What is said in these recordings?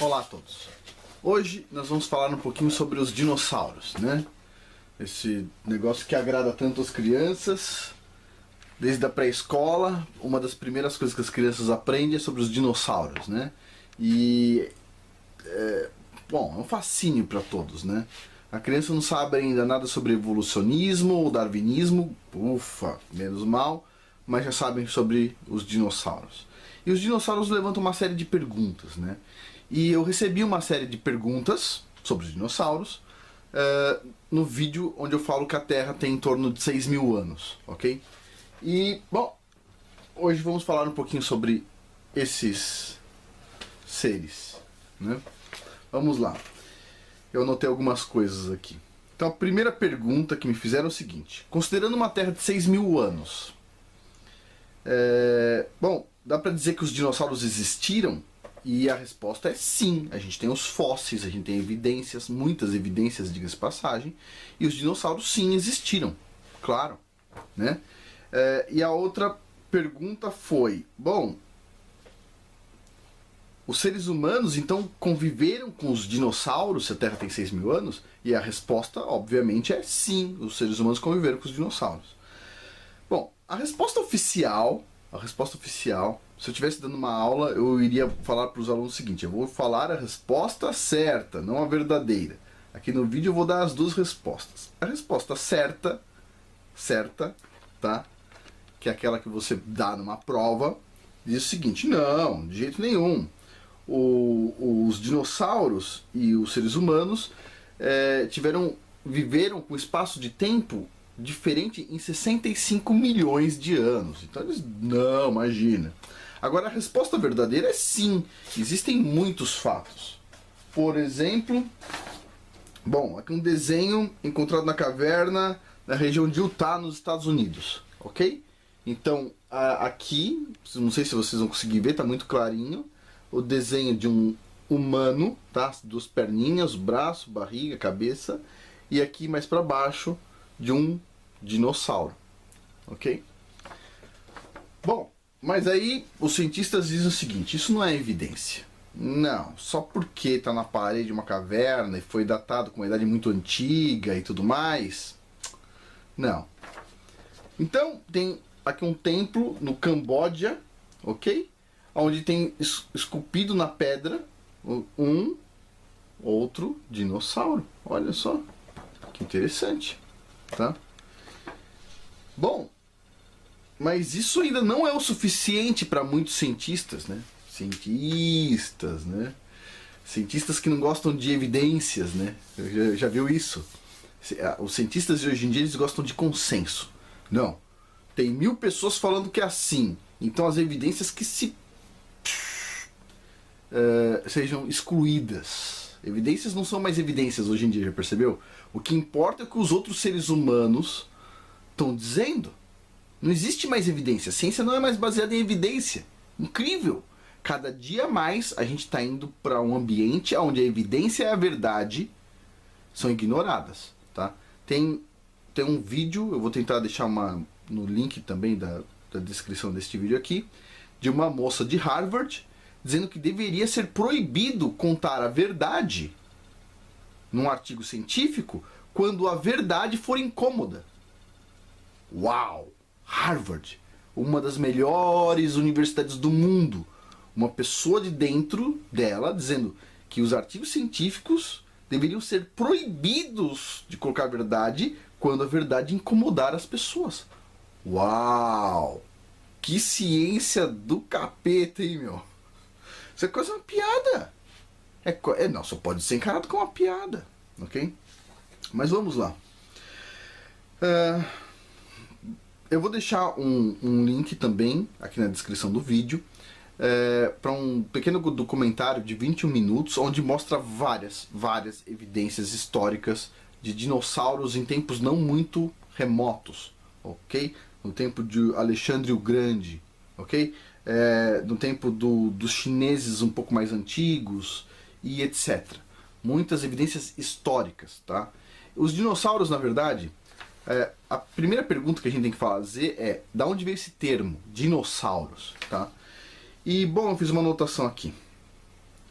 Olá a todos. Hoje nós vamos falar um pouquinho sobre os dinossauros, né? Esse negócio que agrada tanto as crianças. Desde a pré-escola, uma das primeiras coisas que as crianças aprendem é sobre os dinossauros, né? E bom, é um fascínio para todos, né? A criança não sabe ainda nada sobre evolucionismo ou darwinismo, ufa, menos mal, mas já sabem sobre os dinossauros. E os dinossauros levantam uma série de perguntas, né? E eu recebi uma série de perguntas sobre os dinossauros no vídeo onde eu falo que a Terra tem em torno de 6.000 anos, ok? E, bom, hoje vamos falar um pouquinho sobre esses seres, né? Vamos lá. Eu anotei algumas coisas aqui. Então a primeira pergunta que me fizeram é o seguinte: considerando uma Terra de 6.000 anos, bom, dá pra dizer que os dinossauros existiram? E a resposta é sim. A gente tem os fósseis, a gente tem evidências, muitas evidências, diga-se de passagem, e os dinossauros sim existiram, claro, né? E a outra pergunta foi, bom, os seres humanos então conviveram com os dinossauros se a Terra tem 6.000 anos? E a resposta, obviamente, é sim, os seres humanos conviveram com os dinossauros. Bom, a resposta oficial, se eu estivesse dando uma aula, eu iria falar para os alunos o seguinte: eu vou falar a resposta certa, não a verdadeira. Aqui no vídeo eu vou dar as duas respostas. A resposta certa, tá? Que é aquela que você dá numa prova, diz o seguinte: não, de jeito nenhum. Os dinossauros e os seres humanos viveram com espaço de tempo diferente em 65 milhões de anos. Então eles, não, imagina. Agora a resposta verdadeira é sim, existem muitos fatos. Por exemplo, bom, aqui um desenho encontrado na caverna na região de Utah, nos Estados Unidos, ok? Então aqui, não sei se vocês vão conseguir ver, tá muito clarinho, o desenho de um humano, tá? Duas perninhas, braço, barriga, cabeça, e aqui mais para baixo de um dinossauro, ok? Bom, mas aí os cientistas dizem o seguinte: isso não é evidência. Não, só porque está na parede de uma caverna e foi datado com uma idade muito antiga e tudo mais, não. Então tem aqui um templo no Camboja, ok? Onde tem esculpido na pedra um outro dinossauro. Olha só, que interessante, tá? Bom, mas isso ainda não é o suficiente para muitos cientistas, né? Cientistas que não gostam de evidências, né? Já viu isso? Os cientistas de hoje em dia, eles gostam de consenso. Não, tem 1.000 pessoas falando que é assim, então as evidências que sejam excluídas. Evidências não são mais evidências hoje em dia, já percebeu? O que importa é o que os outros seres humanos estão dizendo. Não existe mais evidência. A ciência não é mais baseada em evidência. Incrível! Cada dia mais a gente está indo para um ambiente onde a evidência e a verdade são ignoradas, tá? Tem um vídeo, eu vou tentar deixar no link também da descrição deste vídeo aqui, de uma moça de Harvard dizendo que deveria ser proibido contar a verdade num artigo científico quando a verdade for incômoda. Uau! Harvard, uma das melhores universidades do mundo. Uma pessoa de dentro dela dizendo que os artigos científicos deveriam ser proibidos de colocar a verdade quando a verdade incomodar as pessoas. Uau! Que ciência do capeta, hein, meu? Isso é quase uma piada. Não, só pode ser encarado como uma piada, ok? Mas vamos lá. Eu vou deixar um link também aqui na descrição do vídeo para um pequeno documentário de 21 minutos onde mostra várias evidências históricas de dinossauros em tempos não muito remotos, ok? No tempo de Alexandre o Grande, ok? No tempo dos chineses um pouco mais antigos e etc. Muitas evidências históricas, tá? Os dinossauros, na verdade, a primeira pergunta que a gente tem que fazer é: da onde veio esse termo, dinossauros, tá? E, bom, eu fiz uma anotação aqui.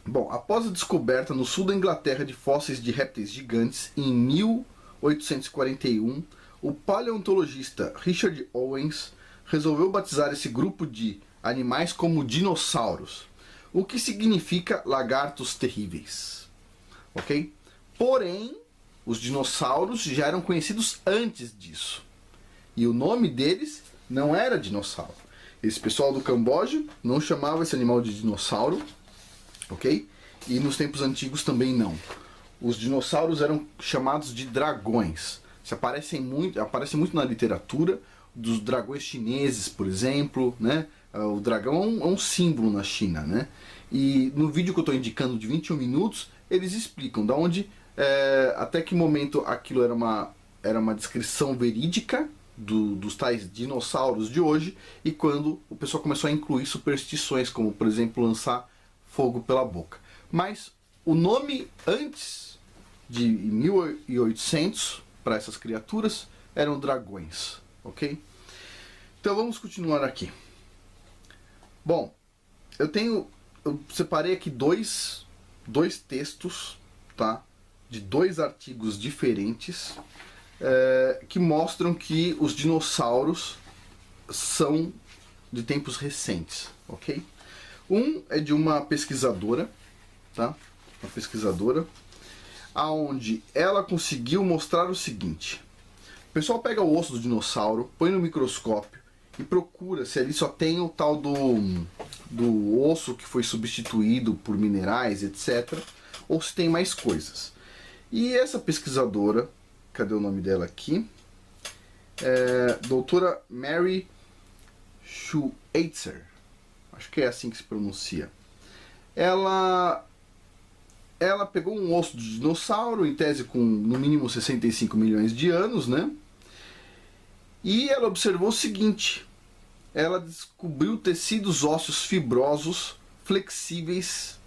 Bom, após a descoberta no sul da Inglaterra de fósseis de répteis gigantes em 1841, o paleontologista Richard Owens resolveu batizar esse grupo de animais como dinossauros, o que significa lagartos terríveis. Ok? Porém, os dinossauros já eram conhecidos antes disso. E o nome deles não era dinossauro. Esse pessoal do Camboja não chamava esse animal de dinossauro, ok? E nos tempos antigos também não. Os dinossauros eram chamados de dragões. Aparece muito na literatura dos dragões chineses, por exemplo, né? O dragão é um símbolo na China, né? E no vídeo que eu estou indicando de 21 minutos, eles explicam da onde, até que momento aquilo era uma descrição verídica dos tais dinossauros de hoje, e quando o pessoal começou a incluir superstições, como por exemplo lançar fogo pela boca. Mas o nome antes de 1800 para essas criaturas eram dragões, ok? Então vamos continuar aqui. Bom, eu separei aqui dois textos, tá? De dois artigos diferentes que mostram que os dinossauros são de tempos recentes, ok? Um é de uma pesquisadora, tá? Uma pesquisadora, aonde ela conseguiu mostrar o seguinte: o pessoal pega o osso do dinossauro, põe no microscópio e procura se ali só tem o tal do osso que foi substituído por minerais, etc., ou se tem mais coisas. E essa pesquisadora, cadê o nome dela aqui? Doutora Mary Schweitzer, acho que é assim que se pronuncia. Ela pegou um osso de dinossauro, em tese com no mínimo 65 milhões de anos, né? E ela observou o seguinte: ela descobriu tecidos ósseos fibrosos, flexíveis,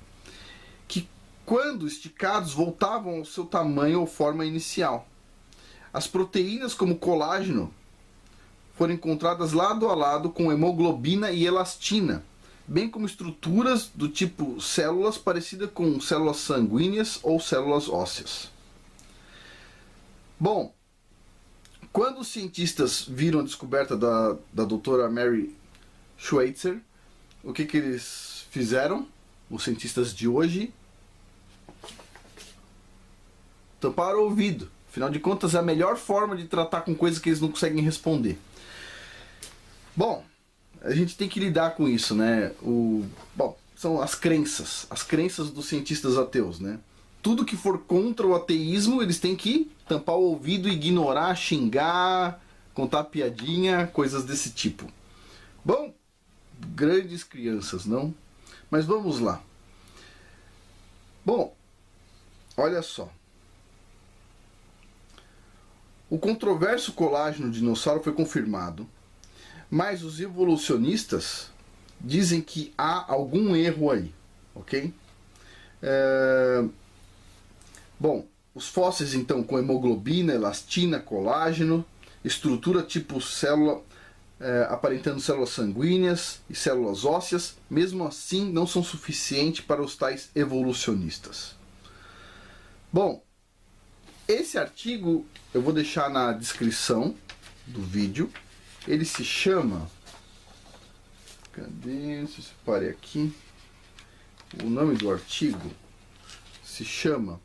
que quando esticados voltavam ao seu tamanho ou forma inicial. As proteínas como colágeno foram encontradas lado a lado com hemoglobina e elastina, bem como estruturas do tipo células parecidas com células sanguíneas ou células ósseas. Bom, quando os cientistas viram a descoberta da doutora Mary Schweitzer, o que eles fizeram? Os cientistas de hoje tamparam o ouvido. Afinal de contas, é a melhor forma de tratar com coisas que eles não conseguem responder. Bom, a gente tem que lidar com isso, né? Bom, são as crenças dos cientistas ateus, né? Tudo que for contra o ateísmo, eles têm que tampar o ouvido, ignorar, xingar, contar piadinha, coisas desse tipo. Bom, grandes crianças, não? Mas vamos lá. Bom, olha só. O controverso colágeno de dinossauro foi confirmado, mas os evolucionistas dizem que há algum erro aí, ok? Bom, os fósseis então com hemoglobina, elastina, colágeno, estrutura tipo célula, aparentando células sanguíneas e células ósseas, mesmo assim não são suficientes para os tais evolucionistas. Bom, esse artigo eu vou deixar na descrição do vídeo. Ele se chama... Cadê? Se eu separei aqui. O nome do artigo se chama...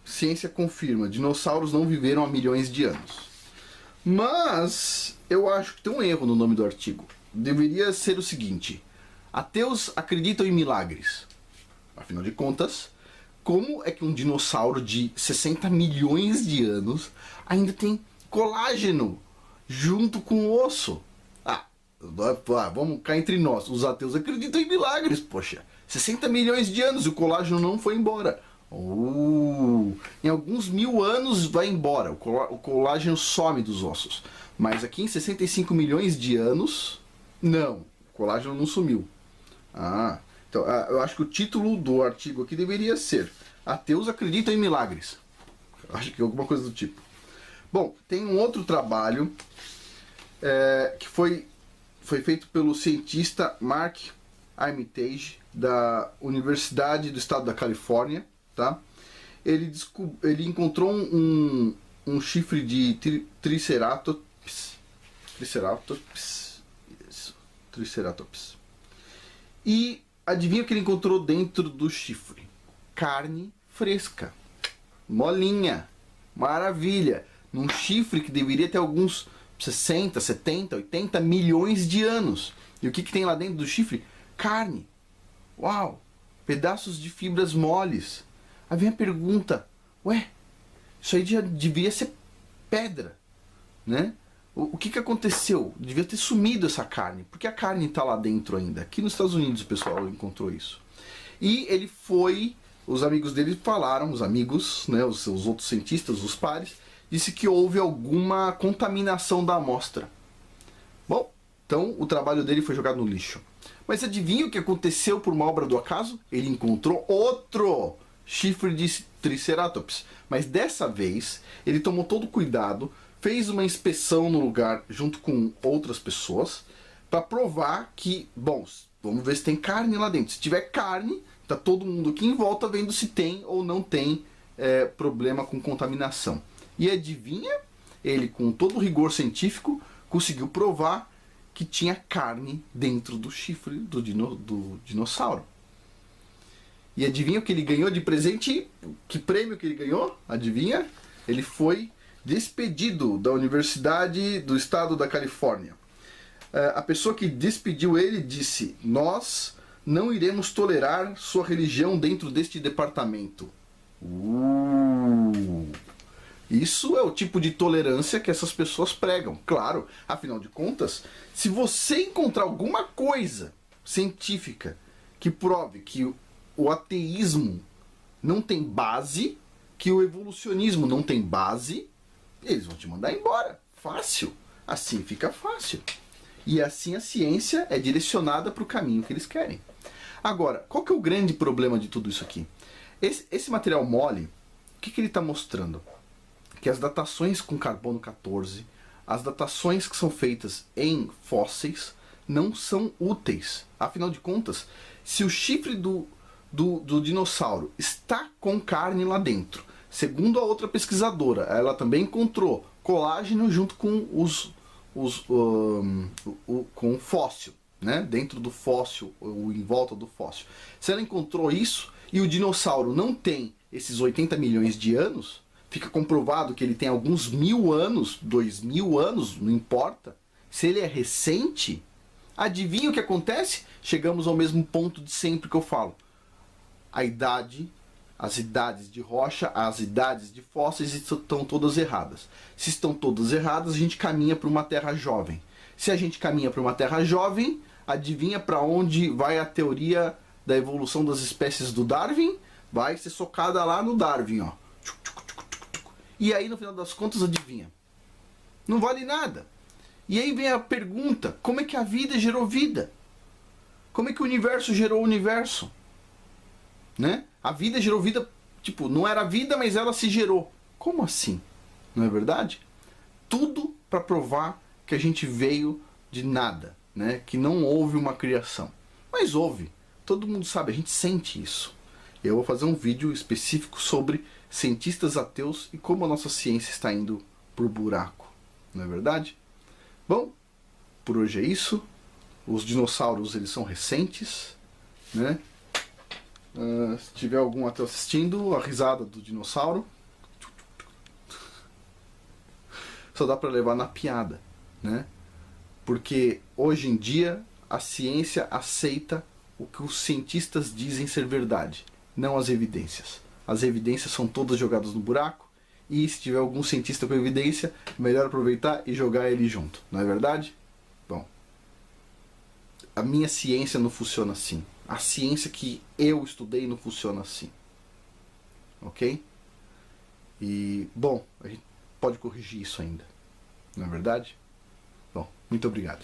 Ciência confirma, dinossauros não viveram há milhões de anos. Mas eu acho que tem um erro no nome do artigo. Deveria ser o seguinte: ateus acreditam em milagres. Afinal de contas, como é que um dinossauro de 60 milhões de anos ainda tem colágeno junto com o osso? Vamos cá entre nós. Os ateus acreditam em milagres, poxa. 60 milhões de anos e o colágeno não foi embora. Em alguns mil anos vai embora, o colágeno some dos ossos. Mas aqui em 65 milhões de anos, não, o colágeno não sumiu. Então eu acho que o título do artigo aqui deveria ser: ateus acreditam em milagres. Acho que é alguma coisa do tipo. Bom, tem um outro trabalho que foi feito pelo cientista Mark Armitage, da Universidade do Estado da Califórnia, tá? Ele encontrou um chifre de Triceratops. Triceratops. E adivinha o que ele encontrou dentro do chifre? Carne fresca. Molinha. Maravilha. Num chifre que deveria ter alguns 60, 70, 80 milhões de anos. E o que tem lá dentro do chifre? Carne. Uau! Pedaços de fibras moles. Aí vem a pergunta, ué, isso aí já devia ser pedra, né? O que aconteceu? Devia ter sumido essa carne. Por que a carne está lá dentro ainda? Aqui nos Estados Unidos o pessoal encontrou isso. E ele foi, os amigos dele falaram, os amigos, né, os outros cientistas, os pares, disse que houve alguma contaminação da amostra. Bom, então o trabalho dele foi jogado no lixo. Mas adivinha o que aconteceu por uma obra do acaso? Ele encontrou outro chifre de Triceratops. Mas dessa vez, ele tomou todo o cuidado, fez uma inspeção no lugar junto com outras pessoas, para provar que, bom, vamos ver se tem carne lá dentro. Se tiver carne, tá todo mundo aqui em volta vendo se tem ou não tem problema com contaminação. E adivinha? Ele, com todo o rigor científico, conseguiu provar que tinha carne dentro do chifre do dinossauro. E adivinha o que ele ganhou de presente? Que prêmio que ele ganhou? Adivinha? Ele foi despedido da Universidade do Estado da Califórnia. A pessoa que despediu ele disse: nós não iremos tolerar sua religião dentro deste departamento. Isso é o tipo de tolerância que essas pessoas pregam. Claro, afinal de contas, se você encontrar alguma coisa científica que prove que o ateísmo não tem base, que o evolucionismo não tem base, eles vão te mandar embora. Fácil. Assim fica fácil. E assim a ciência é direcionada para o caminho que eles querem. Agora, qual que é o grande problema de tudo isso aqui? Esse material mole, o que ele está mostrando? Que as datações com carbono 14, as datações que são feitas em fósseis, não são úteis. Afinal de contas, se o chifre do dinossauro está com carne lá dentro, segundo a outra pesquisadora, ela também encontrou colágeno junto com com o fóssil, né? Dentro do fóssil, ou em volta do fóssil. Se ela encontrou isso e o dinossauro não tem esses 80 milhões de anos, fica comprovado que ele tem alguns 1000 anos, 2000 anos, não importa. Se ele é recente, adivinha o que acontece? Chegamos ao mesmo ponto de sempre que eu falo. A idade, as idades de rocha, as idades de fósseis estão todas erradas. Se estão todas erradas, a gente caminha para uma Terra jovem. Se a gente caminha para uma Terra jovem, adivinha para onde vai a teoria da evolução das espécies do Darwin? Vai ser socada lá no Darwin, ó. E aí, no final das contas, adivinha? Não vale nada. E aí vem a pergunta, como é que a vida gerou vida? Como é que o universo gerou o universo? Né? A vida gerou vida, tipo, não era vida, mas ela se gerou. Como assim? Não é verdade? Tudo para provar que a gente veio de nada, né? Que não houve uma criação. Mas houve. Todo mundo sabe, a gente sente isso. Eu vou fazer um vídeo específico sobre cientistas ateus e como a nossa ciência está indo pro buraco. Não é verdade? Bom, por hoje é isso. Os dinossauros, eles são recentes, né? Se tiver algum ateu assistindo, a risada do dinossauro só dá para levar na piada, né? Porque hoje em dia a ciência aceita o que os cientistas dizem ser verdade, não as evidências. As evidências são todas jogadas no buraco e se tiver algum cientista com evidência, melhor aproveitar e jogar ele junto, não é verdade? Bom, a minha ciência não funciona assim. A ciência que eu estudei não funciona assim. Ok? E, bom, a gente pode corrigir isso ainda. Não é verdade? Bom, muito obrigado.